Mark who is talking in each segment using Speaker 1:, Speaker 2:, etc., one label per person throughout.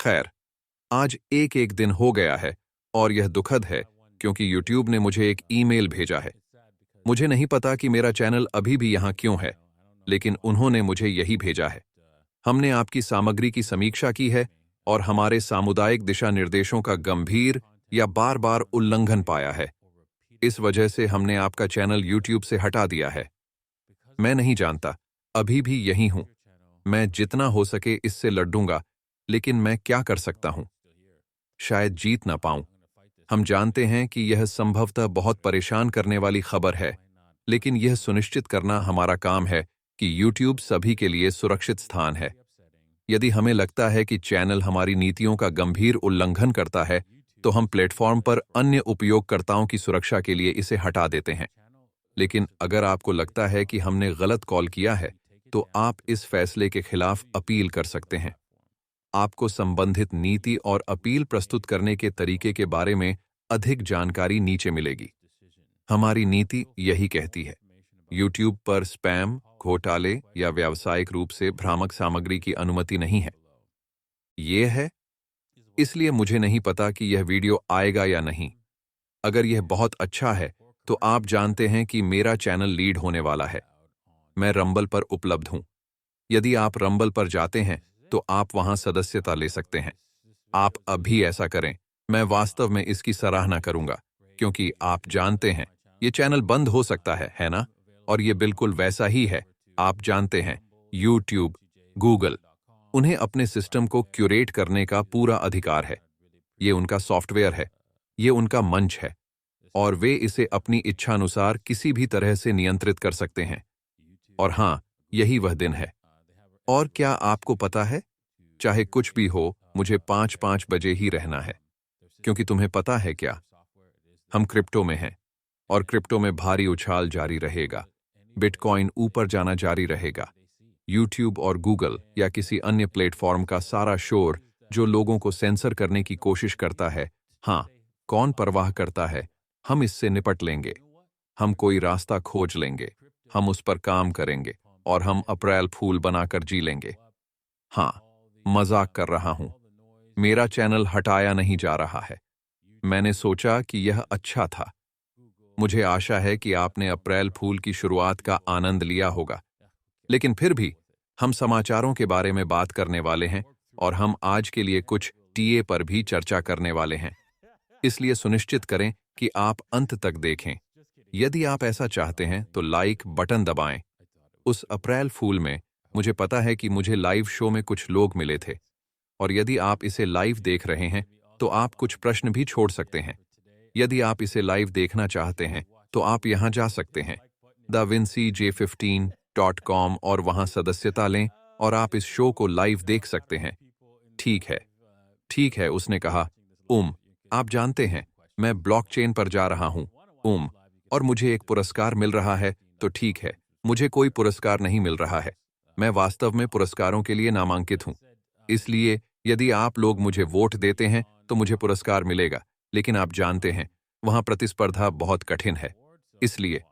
Speaker 1: खैर, आज एक एक दिन हो गया है और यह दुखद है क्योंकि यूट्यूब ने मुझे एक ईमेल भेजा है। मुझे नहीं पता कि मेरा चैनल अभी भी यहाँ क्यों है, लेकिन उन्होंने मुझे यही भेजा है। हमने आपकी सामग्री की समीक्षा की है और हमारे सामुदायिक दिशा निर्देशों का गंभीर या बार बार उल्लंघन पाया है। इस वजह से हमने आपका चैनल यूट्यूब से हटा दिया है। मैं नहीं जानता, अभी भी यही हूं। मैं जितना हो सके इससे लड़ूंगा, लेकिन मैं क्या कर सकता हूं? शायद जीत ना पाऊं। हम जानते हैं कि यह संभवतः बहुत परेशान करने वाली खबर है, लेकिन यह सुनिश्चित करना हमारा काम है कि यूट्यूब सभी के लिए सुरक्षित स्थान है। यदि हमें लगता है कि चैनल हमारी नीतियों का गंभीर उल्लंघन करता है, तो हम प्लेटफॉर्म पर अन्य उपयोगकर्ताओं की सुरक्षा के लिए इसे हटा देते हैं। लेकिन अगर आपको लगता है कि हमने गलत कॉल किया है, तो आप इस फैसले के खिलाफ अपील कर सकते हैं। आपको संबंधित नीति और अपील प्रस्तुत करने के तरीके के बारे में अधिक जानकारी नीचे मिलेगी। हमारी नीति यही कहती है, यूट्यूब पर स्पैम, घोटाले या व्यावसायिक रूप से भ्रामक सामग्री की अनुमति नहीं है। ये है, इसलिए मुझे नहीं पता कि यह वीडियो आएगा या नहीं। अगर यह बहुत अच्छा है, तो आप जानते हैं कि मेरा चैनल लीड होने वाला है। मैं रंबल पर उपलब्ध हूं। यदि आप रंबल पर जाते हैं, तो आप वहां सदस्यता ले सकते हैं। आप अभी ऐसा करें। मैं वास्तव में इसकी सराहना करूंगा, क्योंकि आप जानते हैं, ये चैनल बंद हो सकता है ना? और ये बिल्कुल वैसा ही है। आप जानते हैं, यूट्यूब, गूगल, उन्हें अपने सिस्टम को क्यूरेट करने का पूरा अधिकार है। ये उनका सॉफ्टवेयर है, ये उनका मंच है, और वे इसे अपनी इच्छानुसार किसी भी तरह से नियंत्रित कर सकते हैं। और हां, यही वह दिन है। और क्या आपको पता है, चाहे कुछ भी हो, मुझे 5-5 बजे ही रहना है। क्योंकि तुम्हें पता है क्या? हम क्रिप्टो में हैं, और क्रिप्टो में भारी उछाल जारी रहेगा। बिटकॉइन ऊपर जाना जारी रहेगा। यूट्यूब और गूगल या किसी अन्य प्लेटफॉर्म का सारा शोर जो लोगों को सेंसर करने की कोशिश करता है, हाँ, कौन परवाह करता है? हम इससे निपट लेंगे। हम कोई रास्ता खोज लेंगे। हम उस पर काम करेंगे और हम अप्रैल फूल बनाकर जी लेंगे। हाँ, मजाक कर रहा हूं। मेरा चैनल हटाया नहीं जा रहा है। मैंने सोचा कि यह अच्छा था। मुझे आशा है कि आपने अप्रैल फूल की शुरुआत का आनंद लिया होगा। लेकिन फिर भी हम समाचारों के बारे में बात करने वाले हैं और हम आज के लिए कुछ टीए पर भी चर्चा करने वाले हैं। इसलिए सुनिश्चित करें कि आप अंत तक देखें। यदि आप ऐसा चाहते हैं तो लाइक बटन दबाएं। उस अप्रैल फूल में मुझे पता है कि मुझे लाइव शो में कुछ लोग मिले थे, और यदि आप इसे लाइव देख रहे हैं तो आप कुछ प्रश्न भी छोड़ सकते हैं। यदि आप इसे लाइव देखना चाहते हैं तो आप यहां जा सकते हैं thevincyj15.com और वहां सदस्यता लें और आप इस शो को लाइव देख सकते हैं। ठीक है, उसने कहा। आप जानते हैं, मैं ब्लॉकचेन पर जा रहा हूं। और मुझे एक पुरस्कार मिल रहा है, तो ठीक है, मुझे कोई पुरस्कार नहीं मिल रहा है। मैं वास्तव में पुरस्कारों के लिए नामांकित हूं। इसलिए यदि आप लोग मुझे वोट देते हैं तो मुझे पुरस्कार मिलेगा, लेकिन आप जानते हैं, वहां प्रतिस्पर्धा बहुत कठिन है। इसलिए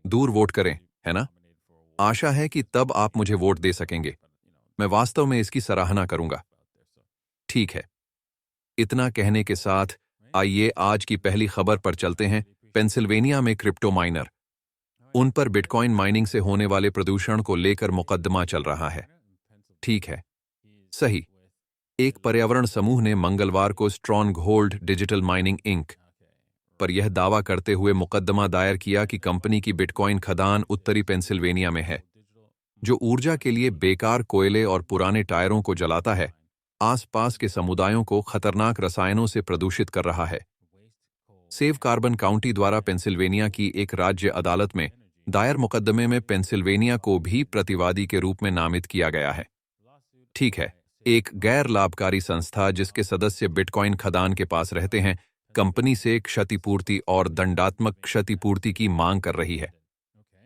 Speaker 1: दूर वोट करें, है ना? आशा है कि तब आप मुझे वोट दे सकेंगे। मैं वास्तव में इसकी सराहना करूंगा। ठीक है, इतना कहने के साथ आइए आज की पहली खबर पर चलते हैं। पेंसिल्वेनिया में क्रिप्टो माइनर, उन पर बिटकॉइन माइनिंग से होने वाले प्रदूषण को लेकर मुकदमा चल रहा है। ठीक है, सही। एक पर्यावरण समूह ने मंगलवार को स्ट्रॉन्गहोल्ड डिजिटल माइनिंग इंक पर यह दावा करते हुए मुकदमा दायर किया कि कंपनी की बिटकॉइन खदान उत्तरी पेंसिल्वेनिया में है, जो ऊर्जा के लिए बेकार कोयले और पुराने टायरों को जलाता है, आसपास के समुदायों को खतरनाक रसायनों से प्रदूषित कर रहा है। सेव कार्बन काउंटी द्वारा पेंसिल्वेनिया की एक राज्य अदालत में दायर मुकदमे में पेंसिल्वेनिया को भी प्रतिवादी के रूप में नामित किया गया है। ठीक है, एक गैर लाभकारी संस्था जिसके सदस्य बिटकॉइन खदान के पास रहते हैं, कंपनी से क्षतिपूर्ति और दंडात्मक क्षतिपूर्ति की मांग कर रही है,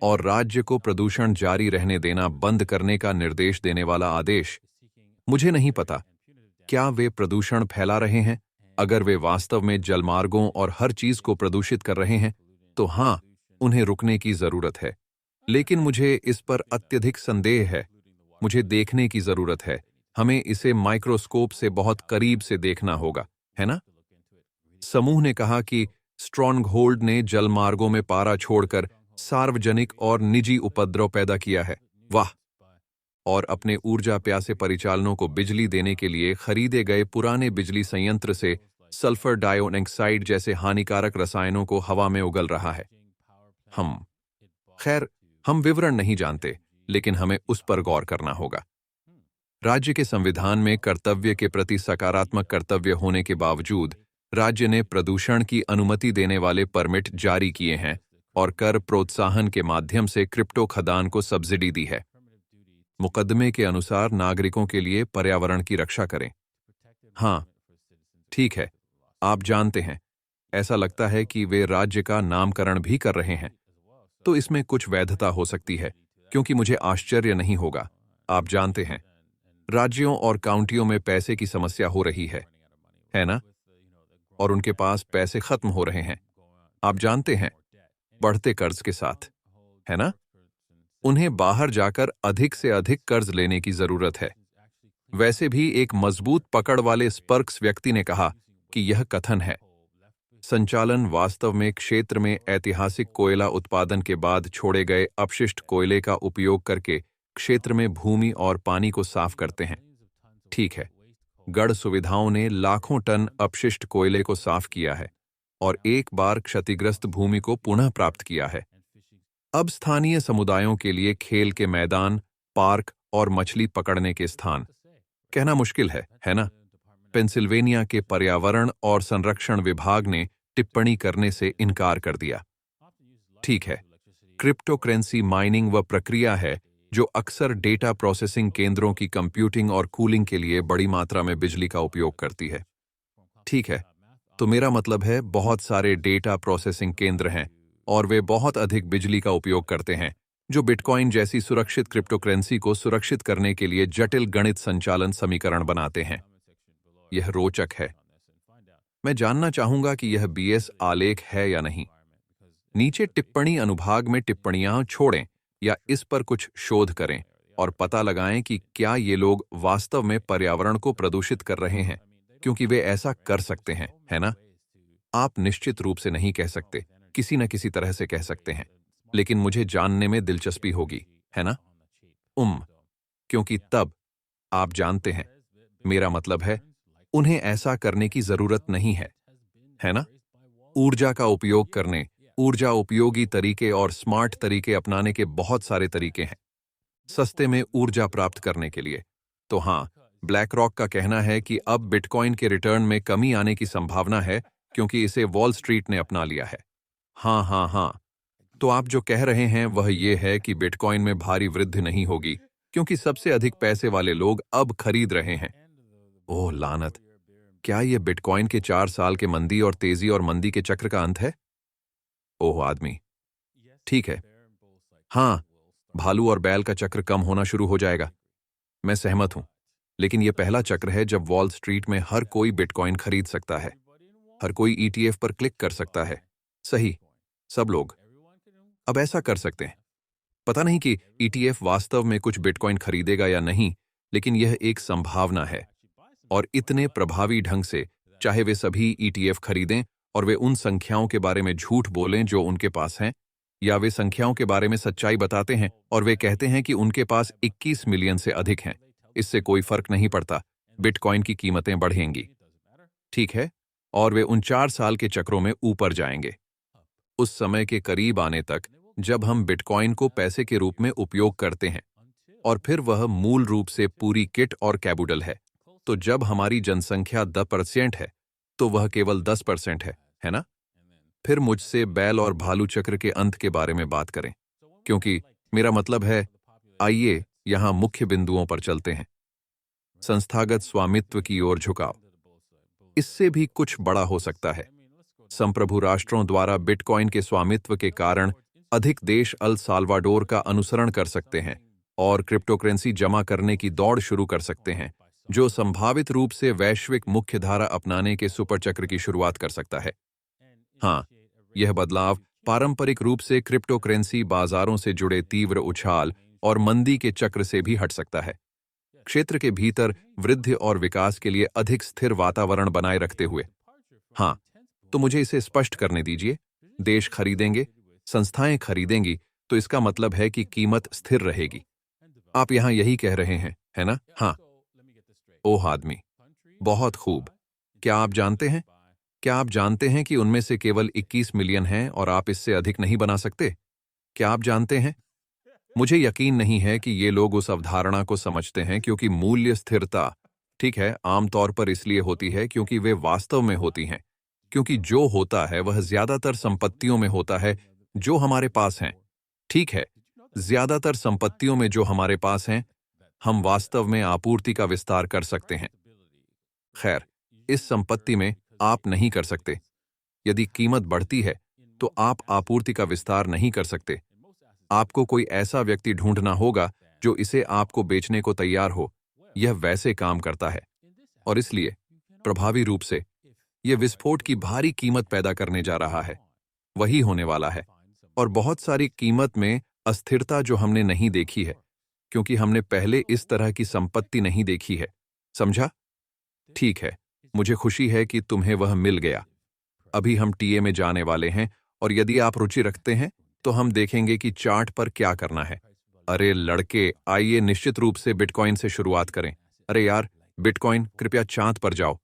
Speaker 1: और राज्य को प्रदूषण जारी रहने देना बंद करने का निर्देश देने वाला आदेश। मुझे नहीं पता, क्या वे प्रदूषण फैला रहे हैं? अगर वे वास्तव में जलमार्गों और हर चीज को प्रदूषित कर रहे हैं, तो हां, उन्हें रुकने की जरूरत है। लेकिन मुझे इस पर अत्यधिक संदेह है। मुझे देखने की जरूरत है। हमें इसे माइक्रोस्कोप से बहुत करीब से देखना होगा, है ना? समूह ने कहा कि स्ट्रॉन्गहोल्ड ने जलमार्गों में पारा छोड़कर सार्वजनिक और निजी उपद्रव पैदा किया है। वाह! और अपने ऊर्जा प्यासे परिचालनों को बिजली देने के लिए खरीदे गए पुराने बिजली संयंत्र से सल्फर डाइऑक्साइड जैसे हानिकारक रसायनों को हवा में उगल रहा है। हम खैर, हम विवरण नहीं जानते, लेकिन हमें उस पर गौर करना होगा। राज्य के संविधान में कर्तव्य के प्रति सकारात्मक कर्तव्य होने के बावजूद राज्य ने प्रदूषण की अनुमति देने वाले परमिट जारी किए हैं और कर प्रोत्साहन के माध्यम से क्रिप्टो खदान को सब्सिडी दी है। मुकदमे के अनुसार नागरिकों के लिए पर्यावरण की रक्षा करें। हाँ, ठीक है, आप जानते हैं, ऐसा लगता है कि वे राज्य का नामकरण भी कर रहे हैं, तो इसमें कुछ वैधता हो सकती है, क्योंकि मुझे आश्चर्य नहीं होगा। आप जानते हैं, राज्यों और काउंटियों में पैसे की समस्या हो रही है ना? और उनके पास पैसे खत्म हो रहे हैं। आप जानते हैं, बढ़ते कर्ज के साथ, है ना? उन्हें बाहर जाकर अधिक से अधिक कर्ज लेने की जरूरत है। वैसे भी एक मजबूत पकड़ वाले स्पर्क्स व्यक्ति ने कहा कि यह कथन है। संचालन वास्तव में क्षेत्र में ऐतिहासिक कोयला उत्पादन के बाद छोड़े गए अपशिष्ट कोयले का उपयोग करके क्षेत्र में भूमि और पानी को साफ करते हैं। ठीक है, गढ़ सुविधाओं ने लाखों टन अपशिष्ट कोयले को साफ किया है और एक बार क्षतिग्रस्त भूमि को पुनः प्राप्त किया है। अब स्थानीय समुदायों के लिए खेल के मैदान, पार्क और मछली पकड़ने के स्थान। कहना मुश्किल है ना? पेंसिल्वेनिया के पर्यावरण और संरक्षण विभाग ने टिप्पणी करने से इनकार कर दिया। ठीक है, क्रिप्टोकरेंसी माइनिंग वह प्रक्रिया है जो अक्सर डेटा प्रोसेसिंग केंद्रों की कंप्यूटिंग और कूलिंग के लिए बड़ी मात्रा में बिजली का उपयोग करती है। ठीक है, तो मेरा मतलब है बहुत सारे डेटा प्रोसेसिंग केंद्र हैं और वे बहुत अधिक बिजली का उपयोग करते हैं, जो बिटकॉइन जैसी सुरक्षित क्रिप्टोकरेंसी को सुरक्षित करने के लिए जटिल गणित संचालन समीकरण बनाते हैं। यह रोचक है। मैं जानना चाहूंगा कि यह बीएस आलेख है या नहीं। नीचे टिप्पणी अनुभाग में टिप्पणियां छोड़ें या इस पर कुछ शोध करें और पता लगाएं कि क्या ये लोग वास्तव में पर्यावरण को प्रदूषित कर रहे हैं, क्योंकि वे ऐसा कर सकते हैं, है ना? आप निश्चित रूप से नहीं कह सकते, किसी न किसी तरह से कह सकते हैं, लेकिन मुझे जानने में दिलचस्पी होगी, है ना? क्योंकि तब आप जानते हैं, मेरा मतलब है, उन्हें ऐसा करने की जरूरत नहीं है ना? ऊर्जा का उपयोग करने, ऊर्जा उपयोगी तरीके और स्मार्ट तरीके अपनाने के बहुत सारे तरीके हैं सस्ते में ऊर्जा प्राप्त करने के लिए। तो हाँ, ब्लैक रॉक का कहना है कि अब बिटकॉइन के रिटर्न में कमी आने की संभावना है क्योंकि इसे वॉल स्ट्रीट ने अपना लिया है। हाँ। तो आप जो कह रहे हैं वह ये है कि बिटकॉइन में भारी वृद्धि नहीं होगी क्योंकि सबसे अधिक पैसे वाले लोग अब खरीद रहे हैं। ओह लानत! क्या यह बिटकॉइन के 4 साल के मंदी और तेजी और मंदी के चक्र का अंत है? ओह आदमी, ठीक है, हाँ, भालू और बैल का चक्र कम होना शुरू हो जाएगा। मैं सहमत हूं, लेकिन यह पहला चक्र है जब वॉल स्ट्रीट में हर कोई बिटकॉइन खरीद सकता है। हर कोई ईटीएफ पर क्लिक कर सकता है। सही, सब लोग अब ऐसा कर सकते हैं। पता नहीं कि ईटीएफ वास्तव में कुछ बिटकॉइन खरीदेगा या नहीं, लेकिन यह एक संभावना है और इतने प्रभावी ढंग से, चाहे वे सभी ईटीएफ खरीदें और वे उन संख्याओं के बारे में झूठ बोलें जो उनके पास हैं, या वे संख्याओं के बारे में सच्चाई बताते हैं और वे कहते हैं कि उनके पास 21 मिलियन से अधिक हैं, इससे कोई फर्क नहीं पड़ता, बिटकॉइन की कीमतें बढ़ेंगी। ठीक है, और वे उन 4 साल के चक्रों में ऊपर जाएंगे। उस समय के करीब आने तक जब हम बिटकॉइन को पैसे के रूप में उपयोग करते हैं और फिर वह मूल रूप से पूरी किट और कैबूडल है, तो जब हमारी जनसंख्या 10% है तो वह केवल 10% है ना? फिर मुझसे बैल और भालू चक्र के अंत के बारे में बात करें, क्योंकि मेरा मतलब है, आइए यहां मुख्य बिंदुओं पर चलते हैं। संस्थागत स्वामित्व की ओर झुकाव, इससे भी कुछ बड़ा हो सकता है। संप्रभु राष्ट्रों द्वारा बिटकॉइन के स्वामित्व के कारण अधिक देश अल साल्वाडोर का अनुसरण कर सकते हैं और क्रिप्टोकरेंसी जमा करने की दौड़ शुरू कर सकते हैं, जो संभावित रूप से वैश्विक मुख्यधारा अपनाने के सुपरचक्र की शुरुआत कर सकता है। हाँ, यह बदलाव पारंपरिक रूप से क्रिप्टोकरेंसी बाजारों से जुड़े तीव्र उछाल और मंदी के चक्र से भी हट सकता है। क्षेत्र के भीतर वृद्धि और विकास के लिए अधिक स्थिर वातावरण बनाए रखते हुए। हाँ, तो मुझे इसे स्पष्ट करने दीजिए। देश खरीदेंगे, संस्थाएं खरीदेंगी, तो इसका मतलब है कि कीमत स्थिर रहेगी। आप यहां यही कह रहे हैं, है ना? हाँ। ओह आदमी, बहुत खूब। क्या आप जानते हैं? क्या आप जानते हैं कि उनमें से केवल 21 मिलियन हैं और आप इससे अधिक नहीं बना सकते? क्या आप जानते हैं? मुझे यकीन नहीं है कि ये लोग उस अवधारणा को समझते हैं क्योंकि मूल्य स्थिरता, ठीक है, आमतौर पर इसलिए होती है क्योंकि वे वास्तव में होती हैं। क्योंकि जो होता है वह ज्यादातर संपत्तियों में होता है जो हमारे पास हैं। ठीक है, ज्यादातर संपत्तियों में जो हमारे पास हैं, हम वास्तव में आपूर्ति का विस्तार कर सकते हैं। खैर, इस संपत्ति में आप नहीं कर सकते। यदि कीमत बढ़ती है, तो आप आपूर्ति का विस्तार नहीं कर सकते। आपको कोई ऐसा व्यक्ति ढूंढना होगा जो इसे आपको बेचने को तैयार हो। यह वैसे काम करता है। और इसलिए, प्रभावी रूप से, यह विस्फोट की भारी कीमत पैदा करने जा रहा है। वही होने वाला है। और बहुत सारी कीमत में अस्थिरता जो हमने नहीं देखी है, क्योंकि हमने पहले इस तरह की संपत्ति नहीं देखी है। समझा? ठीक है, मुझे खुशी है कि तुम्हें वह मिल गया। अभी हम टीए में जाने वाले हैं और यदि आप रुचि रखते हैं, तो हम देखेंगे कि चार्ट पर क्या करना है। अरे लड़के, आइए निश्चित रूप से बिटकॉइन से शुरुआत करें। अरे यार, बिटकॉइन, कृपया चांद पर जाओ।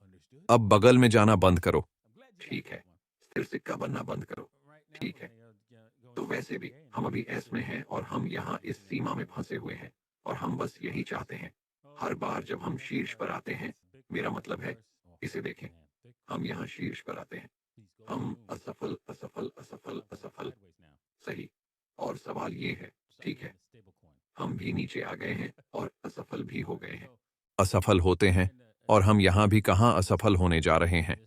Speaker 1: अब बगल में जाना बंद करो। ठीक है, स्थिर सिक्का बनना बंद करो। ठीक है। तो वैसे भी हम अभी एस में हैं और हम यहाँ इस सीमा में फंसे हुए हैं और हम बस यही चाहते हैं। हर बार जब हम शीर्ष पर आते हैं, मेरा मतलब है, इसे देखें, हम यहाँ शीर्ष पर आते हैं, हम असफल असफल असफल असफल, सही। और सवाल ये है, ठीक है, हम भी नीचे आ गए हैं और असफल भी हो गए हैं। असफल होते हैं और हम यहाँ भी कहाँ असफल होने जा रहे हैं।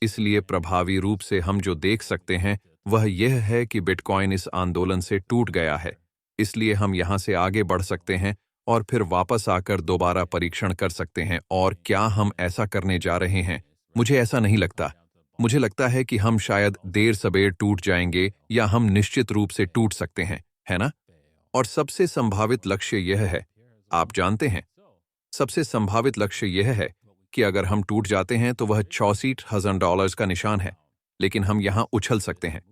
Speaker 1: इसलिए प्रभावी रूप से हम जो देख सकते हैं वह यह है कि बिटकॉइन इस आंदोलन से टूट गया है। इसलिए हम यहाँ से आगे बढ़ सकते हैं और फिर वापस आकर दोबारा परीक्षण कर सकते हैं। और क्या हम ऐसा करने जा रहे हैं? मुझे ऐसा नहीं लगता। मुझे लगता है कि हम शायद देर सबेर टूट जाएंगे या हम निश्चित रूप से टूट सकते हैं, है ना? और सबसे संभावित लक्ष्य यह है, आप जानते हैं, सबसे संभावित लक्ष्य यह है कि अगर हम टूट जाते हैं तो वह $64,000 का निशान है, लेकिन हम यहां उछल सकते हैं।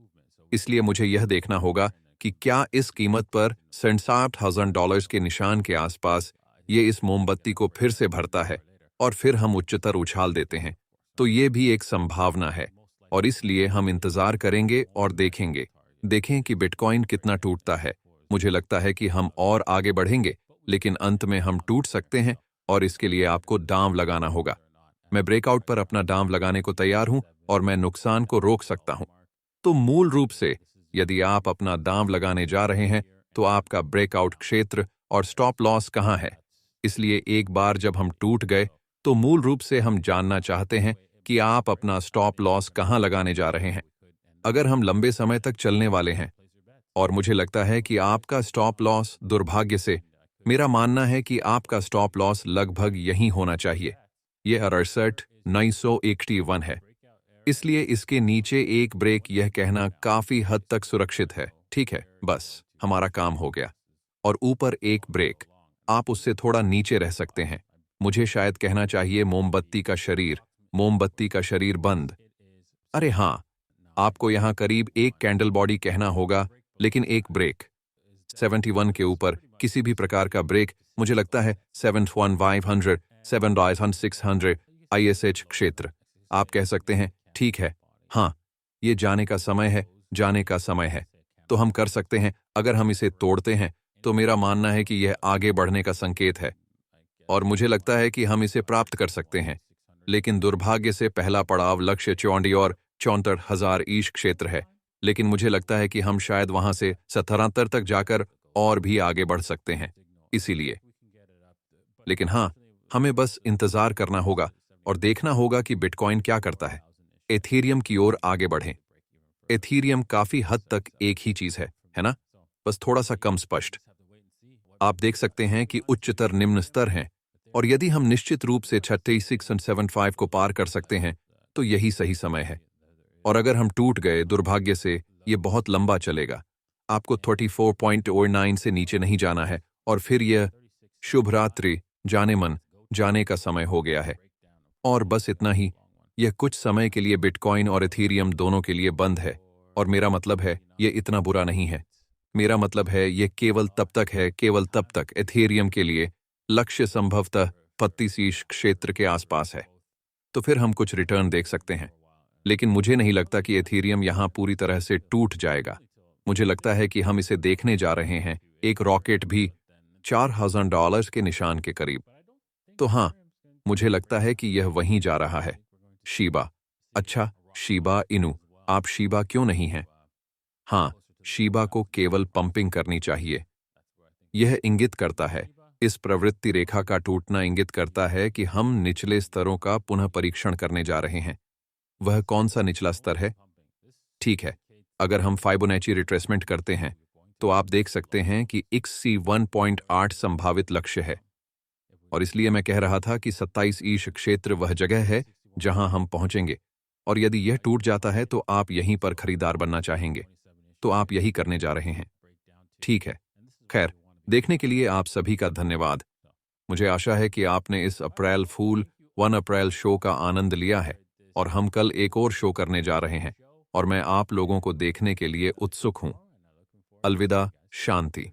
Speaker 1: इसलिए मुझे यह देखना होगा कि क्या इस कीमत पर $67,000 के निशान के आसपास ये इस मोमबत्ती को फिर से भरता है और फिर हम उच्चतर उछाल देते हैं। तो ये भी एक संभावना है और इसलिए हम इंतजार करेंगे और देखें कि बिटकॉइन कितना टूटता है। मुझे लगता है कि हम और आगे बढ़ेंगे, लेकिन अंत में हम टूट सकते हैं और इसके लिए आपको दांव लगाना होगा। मैं ब्रेकआउट पर अपना दांव लगाने को तैयार हूं और मैं नुकसान को रोक सकता हूं। तो मूल रूप से, यदि आप अपना दांव लगाने जा रहे हैं, तो आपका ब्रेकआउट क्षेत्र और स्टॉप लॉस कहां है? इसलिए एक बार जब हम टूट गए, तो मूल रूप से हम जानना चाहते हैं कि आप अपना स्टॉप लॉस कहां लगाने जा रहे हैं। अगर हम लंबे समय तक चलने वाले हैं, और मुझे लगता है कि आपका स्टॉप लॉस, दुर्भाग्य से, मेरा मानना है कि आपका स्टॉप लॉस लगभग यहीं होना चाहिए। यह 68,981 है। इसलिए इसके नीचे एक ब्रेक, यह कहना काफी हद तक सुरक्षित है। ठीक है, बस हमारा काम हो गया। और ऊपर एक ब्रेक, आप उससे थोड़ा नीचे रह सकते हैं। मुझे शायद कहना चाहिए मोमबत्ती का शरीर बंद। अरे हाँ, आपको यहाँ करीब एक कैंडल बॉडी कहना होगा, लेकिन एक ब्रेक। 71 के ऊपर किसी भी प्रकार का ब्रेक, मुझे लगता है 71500, 7600 ISH क्षेत्र। आप कह सकते हैं, ठीक है, हाँ, ये जाने का समय है। तो हम कर सकते हैं, अगर हम इसे तोड़ते हैं, तो मेरा मानना है कि यह आगे बढ़ने का संकेत है। और मुझे लगता है कि हम इसे प्राप्त कर सकते हैं। लेकिन दुर्भाग्य से पहला पड़ाव लक्ष्य 64,000 ईश क्षेत्र है। लेकिन मुझे लगता है कि हम शायद वहां से 77 तक जाकर और भी आगे बढ़ सकते हैं। इसीलिए, लेकिन हाँ, हमें बस इंतजार करना होगा और देखना होगा कि बिटकॉइन क्या करता है। एथीरियम की ओर आगे बढ़ें। एथीरियम काफी हद तक एक ही चीज है ना? बस थोड़ा सा कम स्पष्ट। आप देख सकते हैं कि उच्चतर निम्न स्तर हैं, और यदि हम निश्चित रूप से 36.75 को पार कर सकते हैं, तो यही सही समय है। और अगर हम टूट गए, दुर्भाग्य से, ये बहुत लंबा चलेगा। आपको 34.09 से नीचे नहीं जाना है और फिर यह शुभ रात्रि जाने मन, जाने का समय हो गया है। और बस इतना ही, यह कुछ समय के लिए बिटकॉइन और इथेरियम दोनों के लिए बंद है, और मेरा मतलब है यह इतना बुरा नहीं है। मेरा मतलब है यह केवल तब तक है, केवल तब तक इथेरियम के लिए लक्ष्य संभवतः 35 क्षेत्र के आसपास है। तो फिर हम कुछ रिटर्न देख सकते हैं। लेकिन मुझे नहीं लगता कि इथेरियम यहां पूरी तरह से टूट जाएगा। मुझे लगता है कि हम इसे देखने जा रहे हैं, एक रॉकेट भी $4,000 के निशान के करीब। तो हाँ, मुझे लगता है कि यह वहीं जा रहा है। शीबा। अच्छा, शीबा इनू। आप शीबा क्यों नहीं हैं? हाँ, शीबा को केवल पंपिंग करनी चाहिए। यह इंगित करता है, इस प्रवृत्ति रेखा का टूटना इंगित करता है कि हम निचले स्तरों का पुनः परीक्षण करने जा रहे हैं। वह कौन सा निचला स्तर है? ठीक है, अगर हम फाइबोनैची रिट्रेसमेंट करते हैं, तो आप देख सकते हैं कि XC 1.8 संभावित लक्ष्य है। और इसलिए मैं कह रहा था कि 27 क्षेत्र वह जगह है जहां हम पहुंचेंगे, और यदि यह टूट जाता है तो आप यहीं पर खरीदार बनना चाहेंगे। तो आप यही करने जा रहे हैं। ठीक है। खैर, देखने के लिए आप सभी का धन्यवाद। मुझे आशा है कि आपने इस अप्रैल फूल 1 अप्रैल शो का आनंद लिया है, और हम कल एक और शो करने जा रहे हैं, और मैं आप लोगों को देखने के लिए उत्सुक हूं। अलविदा, शांति।